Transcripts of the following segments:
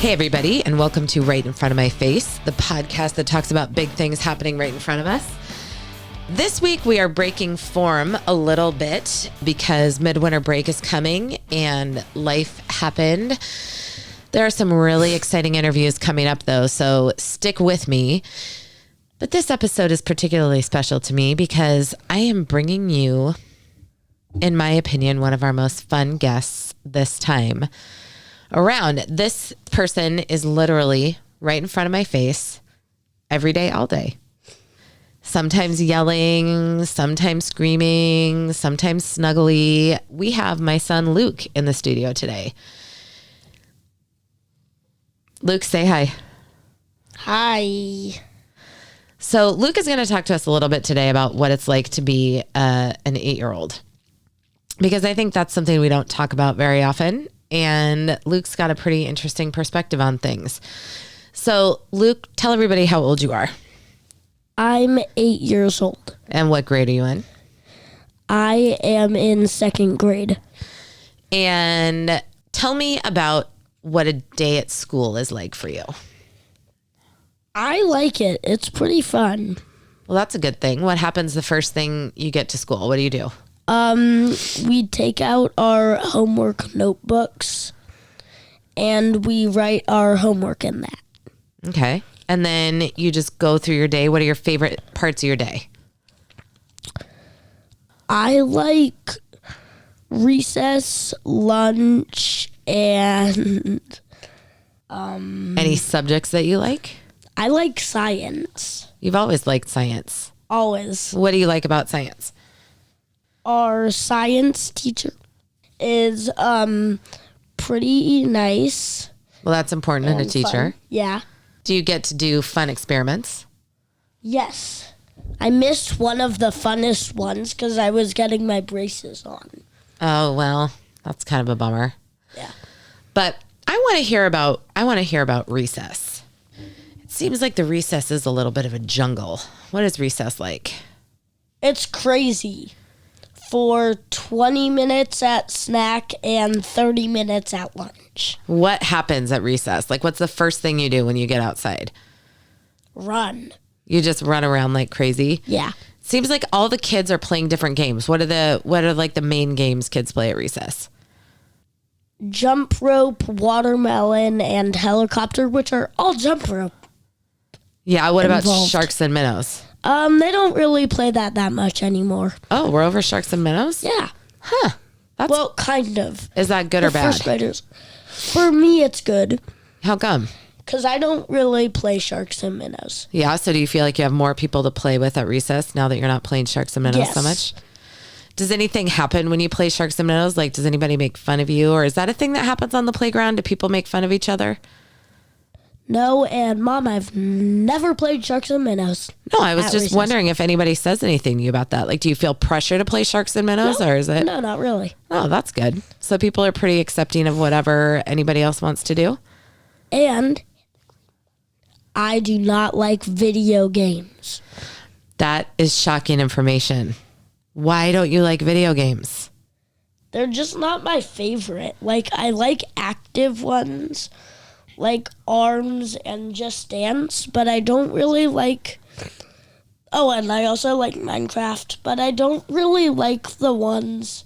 Hey, everybody, and welcome to Right in Front of My Face, the podcast that talks about big things happening right in front of us. This week, we are breaking form a little bit because midwinter break is coming and life happened. There are some really exciting interviews coming up, though, so stick with me. But this episode is particularly special to me because I am bringing you, in my opinion, one of our most fun guests this time around. This person is literally right in front of my face every day, all day. Sometimes yelling, sometimes screaming, sometimes snuggly. We have my son Luke in the studio today. Luke, say hi. Hi. So Luke is going to talk to us a little bit today about what it's like to be an 8-year-old, because I think that's something we don't talk about very often. And Luke's got a pretty interesting perspective on things. So Luke, tell everybody how old you are. I'm 8 years old. And what grade are you in? I am in second grade. And tell me about what a day at school is like for you. I like it. It's pretty fun. Well, that's a good thing. What happens the first thing you get to school? What do you do? We take out our homework notebooks and we write our homework in that. Okay. And then you just go through your day. What are your favorite parts of your day? I like recess, lunch, and Any subjects that you like? I like science. You've always liked science. Always. What do you like about science? Our science teacher is pretty nice. Well, that's important in a and teacher. fun. Yeah. Do you get to do fun experiments? Yes. I missed one of the funnest ones because I was getting my braces on. Oh, well, that's kind of a bummer. Yeah. But I want to hear about recess. It seems like the recess is a little bit of a jungle. What is recess like? It's crazy. For 20 minutes at snack and 30 minutes at lunch. What happens at recess? Like, what's the first thing you do when you get outside? Run. You just run around like crazy? Yeah. Seems like all the kids are playing different games. What are like the main games kids play at recess? Jump rope, watermelon, and helicopter, which are all jump rope. Yeah, what about Involved. sharks and minnows? They don't really play that much anymore. Oh, we're over sharks and minnows? Yeah. Huh. That's Well, kind of. Is that good or For bad? first graders. For me, it's good. How come? Because I don't really play sharks and minnows. Yeah, so do you feel like you have more people to play with at recess now that you're not playing sharks and minnows so Yes. much? Does anything happen when you play sharks and minnows? Like, does anybody make fun of you? Or is that a thing that happens on the playground? Do people make fun of each other? No, and Mom, I've never played sharks and minnows. No, I was At just recess. wondering if anybody says anything to you about that. Like, do you feel pressure to play sharks and minnows, or is it? No, not really. Oh, that's good. So people are pretty accepting of whatever anybody else wants to do. And I do not like video games. That is shocking information. Why don't you like video games? They're just not my favorite. Like, I like active ones, like ARMS and Just Dance, but I don't really like... Oh, and I also like Minecraft, but I don't really like the ones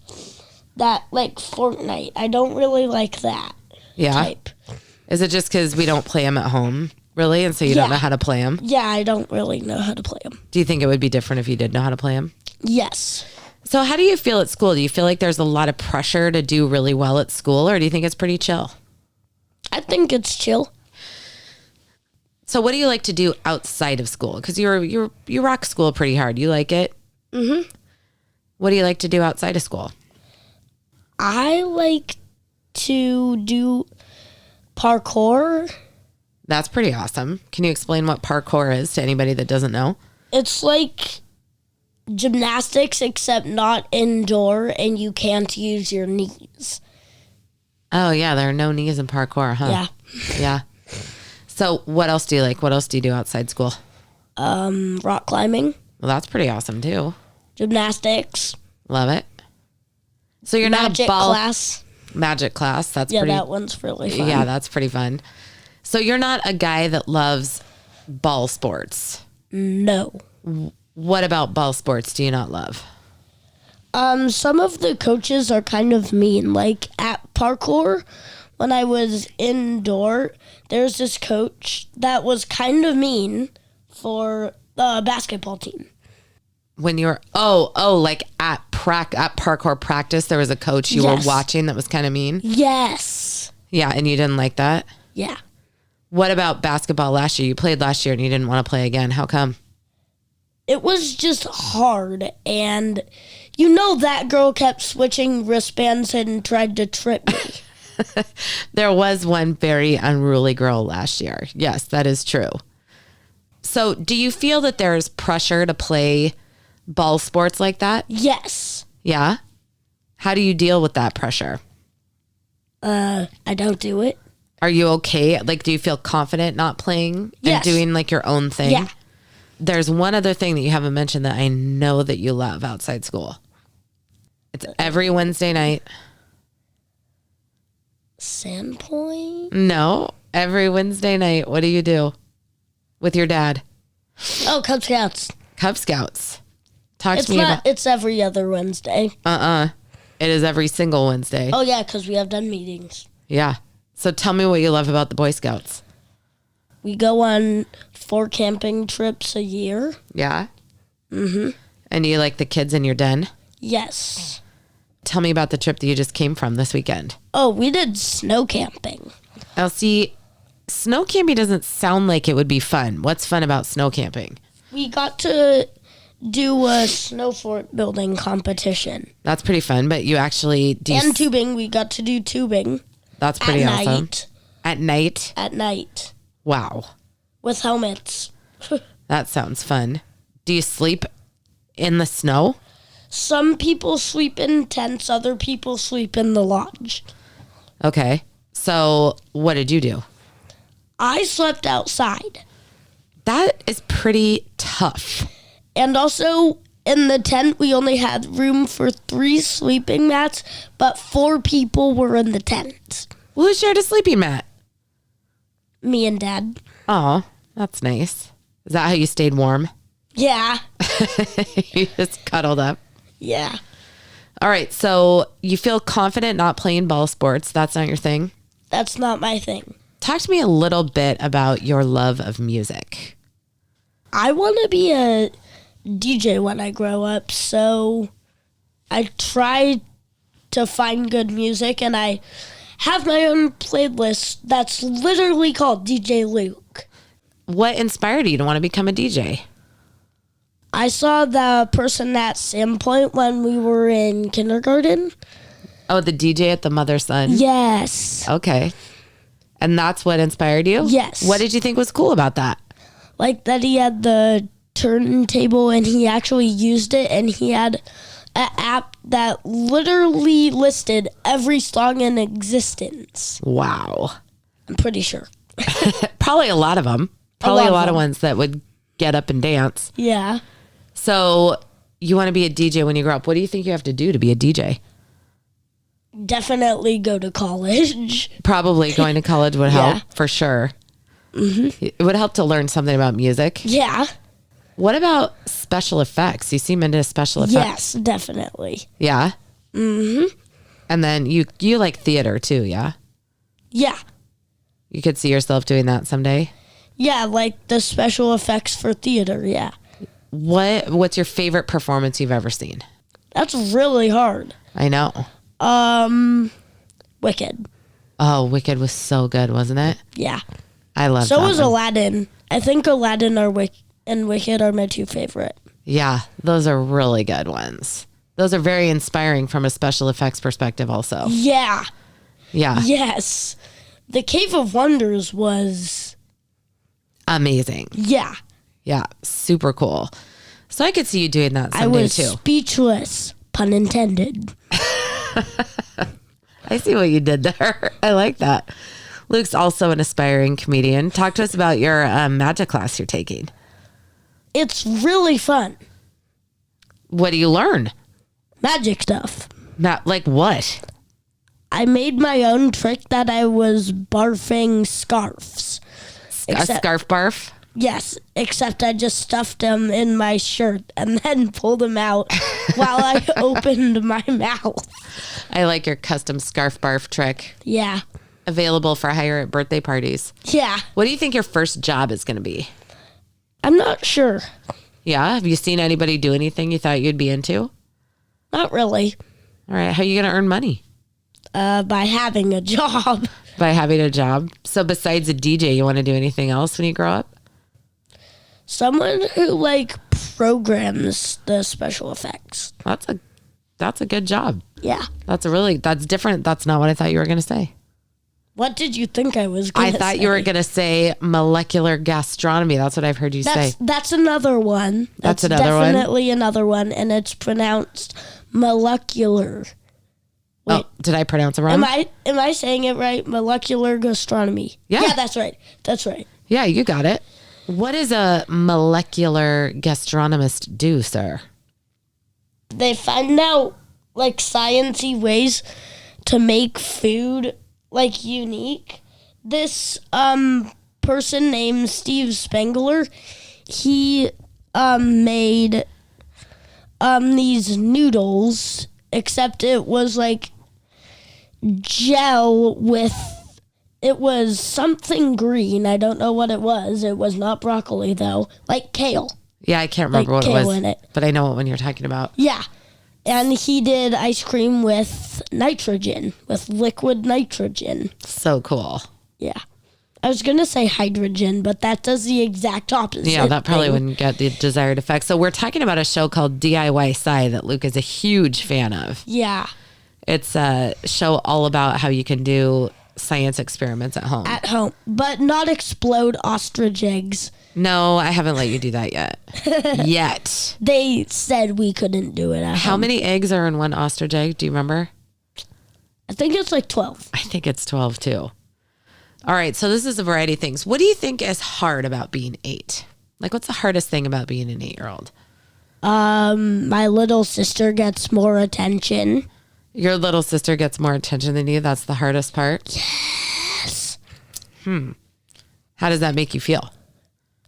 that, like Fortnite. I don't really like that Yeah. type. Is it just because we don't play them at home, really? And so you don't Yeah. know how to play them? Yeah, I don't really know how to play them. Do you think it would be different if you did know how to play them? Yes. So how do you feel at school? Do you feel like there's a lot of pressure to do really well at school, or do you think it's pretty chill? I think it's chill. So what do you like to do outside of school? Because you rock school pretty hard. You like it? Mm-hmm. What do you like to do outside of school? I like to do parkour. That's pretty awesome. Can you explain what parkour is to anybody that doesn't know? It's like gymnastics, except not indoor, and you can't use your knees. Oh, yeah. There are no knees in parkour, huh? Yeah. Yeah. So what else do you like? What else do you do outside school? Rock climbing, Well, that's pretty awesome, too. gymnastics, Love it. So you're not a magic ball class. magic class. That's Yeah, pretty. that one's really fun. Yeah, that's pretty fun. So you're not a guy that loves ball sports. No. What about ball sports do you not love? Some of the coaches are kind of mean. Like at parkour, when I was indoor, there's this coach that was kind of mean for the basketball team. When you were like at parkour practice, there was a coach you were watching that was kind of mean. Yes. Yeah, and you didn't like that. Yeah. What about basketball last year? You played last year and you didn't want to play again. How come? It was just hard, and you know that girl kept switching wristbands and tried to trip me. There was one very unruly girl last year. Yes, that is true. So do you feel that there's pressure to play ball sports like that? Yes. Yeah? How do you deal with that pressure? I don't do it. Are you okay? Like, do you feel confident not playing and doing like your own thing? Yeah. There's one other thing that you haven't mentioned that I know that you love outside school. It's every Wednesday night. Sandpoint? No, every Wednesday night. What do you do with your dad? Oh, Cub Scouts. Cub Scouts. Talk It's to me not. about. It's every other Wednesday. It is every single Wednesday. Oh yeah, because we have done meetings. Yeah. So tell me what you love about the Boy Scouts. We go on 4 camping trips a year. Yeah. Mm-hmm. And you like the kids in your den? Yes. Tell me about the trip that you just came from this weekend. Oh, we did snow camping. Elsie, snow camping doesn't sound like it would be fun. What's fun about snow camping? We got to do a snow fort building competition. That's pretty fun, but you actually do. And tubing. We got to do tubing. That's pretty at awesome. Night. At night? At night. Wow. With helmets. That sounds fun. Do you sleep in the snow? Some people sleep in tents. Other people sleep in the lodge. Okay. So what did you do? I slept outside. That is pretty tough. And also, in the tent, we only had room for 3 sleeping mats, but 4 people were in the tent. Who shared a sleeping mat? Me and Dad. Oh, that's nice. Is that how you stayed warm? Yeah. You just cuddled up. Yeah. All right. So you feel confident not playing ball sports. That's not your thing. That's not my thing. Talk to me a little bit about your love of music. I want to be a DJ when I grow up, so I try to find good music, and I have my own playlist that's literally called DJ Luke. What inspired you to want to become a DJ? I saw the person at Sandpoint when we were in kindergarten. Oh, the DJ at the Mother Son? Yes. Okay. And that's what inspired you? Yes. What did you think was cool about that? Like that he had the turntable and he actually used it, and he had an app that literally listed every song in existence. Wow. I'm pretty sure. Probably a lot of them. Probably a lot of ones that would get up and dance. Yeah. So you want to be a DJ when you grow up. What do you think you have to do to be a DJ? Definitely go to college. Probably going to college would help, Yeah. for sure. Mm-hmm. It would help to learn something about music. Yeah. What about special effects? You seem into special effects. Yes, definitely. Yeah? Mm-hmm. And then you like theater too, yeah? Yeah. You could see yourself doing that someday? Yeah, like the special effects for theater, yeah. What's your favorite performance you've ever seen? That's really hard. I know. Wicked. Oh, Wicked was so good, wasn't it? Yeah. I love So that was one. Aladdin. I think Aladdin and Wicked are my 2 favorite. Yeah, those are really good ones. Those are very inspiring from a special effects perspective also. Yeah. Yeah. Yes. The Cave of Wonders was... Amazing. Yeah. Yeah, super cool. So I could see you doing that I someday was too. speechless, pun intended. I see what you did there. I like that. Luke's also an aspiring comedian. Talk to us about your magic class you're taking. It's really fun. What do you learn? Magic stuff. Like what? I made my own trick that I was barfing scarves. A scarf barf? Yes, except I just stuffed them in my shirt and then pulled them out while I opened my mouth. I like your custom scarf barf trick. Yeah. Available for hire at birthday parties. Yeah. What do you think your first job is going to be? I'm not sure. Yeah? Have you seen anybody do anything you thought you'd be into? Not really. All right. How are you going to earn money? By having a job. By having a job. So besides a DJ, you want to do anything else when you grow up? Someone who programs the special effects. That's a good job. Yeah. That's different. That's not what I thought you were going to say. What did you think I was going to say? I thought you were going to say molecular gastronomy. That's what I've heard you say. That's another one. That's another one? Definitely another one, and it's pronounced molecular. Wait, oh, did I pronounce it wrong? Am I saying it right? Molecular gastronomy. Yeah. Yeah, that's right. That's right. Yeah, you got it. What does a molecular gastronomist do, sir? They find out sciencey ways to make food unique. This person named Steve Spangler, he made these noodles, except it was gel with, it was something green. I don't know what it was. It was not broccoli though, kale. Yeah, I can't remember what it was, in it. but I know what one you're talking about. Yeah. And he did ice cream with nitrogen, with liquid nitrogen. So cool. Yeah. I was going to say hydrogen, but that does the exact opposite. Yeah, that probably thing. wouldn't get the desired effect. So we're talking about a show called DIY Sci that Luke is a huge fan of. Yeah. It's a show all about how you can do science experiments at home. At home, but not explode ostrich eggs. No, I haven't let you do that yet. Yet. They said we couldn't do it at home. How many eggs are in one ostrich egg? Do you remember? I think it's 12. I think it's 12 too. All right, so this is a variety of things. What do you think is hard about being 8? What's the hardest thing about being an 8-year-old? My little sister gets more attention. Your little sister gets more attention than you. That's the hardest part? Yes. How does that make you feel?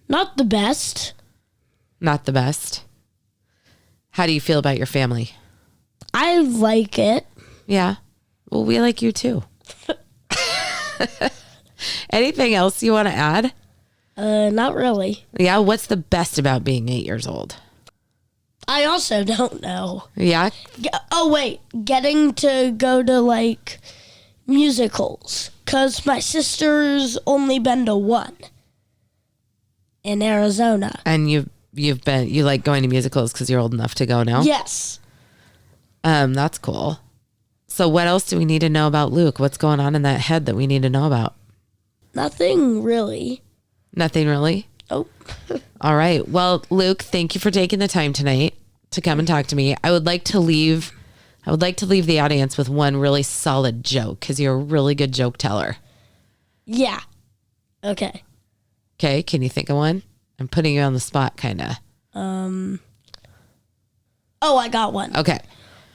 Not the best. Not the best. How do you feel about your family? I like it. Yeah. Well, we like you too. Anything else you want to add? Not really. Yeah. What's the best about being 8 years old? I also don't know. Yeah. Oh, wait. Getting to go to musicals. Because my sister's only been to one. In Arizona. And you like going to musicals because you're old enough to go now? Yes. That's cool. So what else do we need to know about Luke? What's going on in that head that we need to know about? Nothing really. Nothing really? Oh. All right. Well, Luke, thank you for taking the time tonight to come and talk to me. I would like to leave the audience with one really solid joke because you're a really good joke teller. Yeah. Okay. Okay, can you think of one? I'm putting you on the spot, kind of. Oh, I got one. Okay.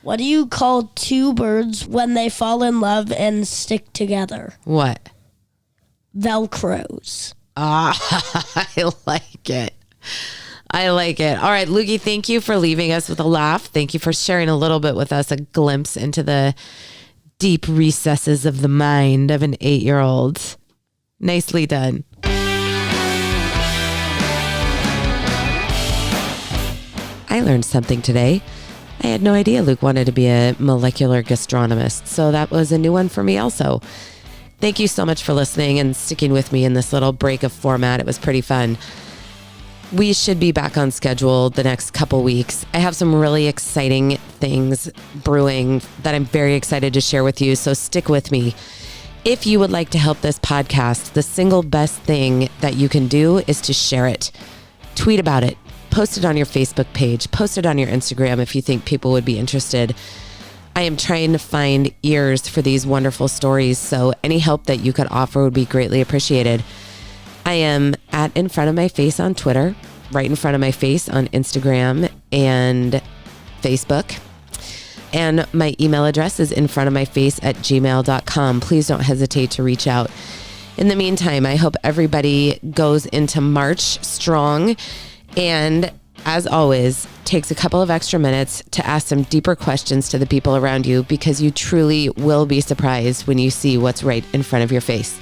What do you call two birds when they fall in love and stick together? What? Velcros. Ah, I like it. I like it. All right, Lukey, thank you for leaving us with a laugh. Thank you for sharing a little bit with us, a glimpse into the deep recesses of the mind of an 8-year-old. Nicely done. I learned something today. I had no idea Luke wanted to be a molecular gastronomist, so that was a new one for me also. Thank you so much for listening and sticking with me in this little break of format. It was pretty fun. We should be back on schedule the next couple weeks. I have some really exciting things brewing that I'm very excited to share with you, so stick with me. If you would like to help this podcast, the single best thing that you can do is to share it. Tweet about it. Post it on your Facebook page. Post it on your Instagram if you think people would be interested. I am trying to find ears for these wonderful stories, so any help that you could offer would be greatly appreciated. I am at In Front of My Face on Twitter, Right in Front of My Face on Instagram and Facebook. And my email address is infrontofmyface@gmail.com. Please don't hesitate to reach out. In the meantime, I hope everybody goes into March strong and, as always, takes a couple of extra minutes to ask some deeper questions to the people around you, because you truly will be surprised when you see what's right in front of your face.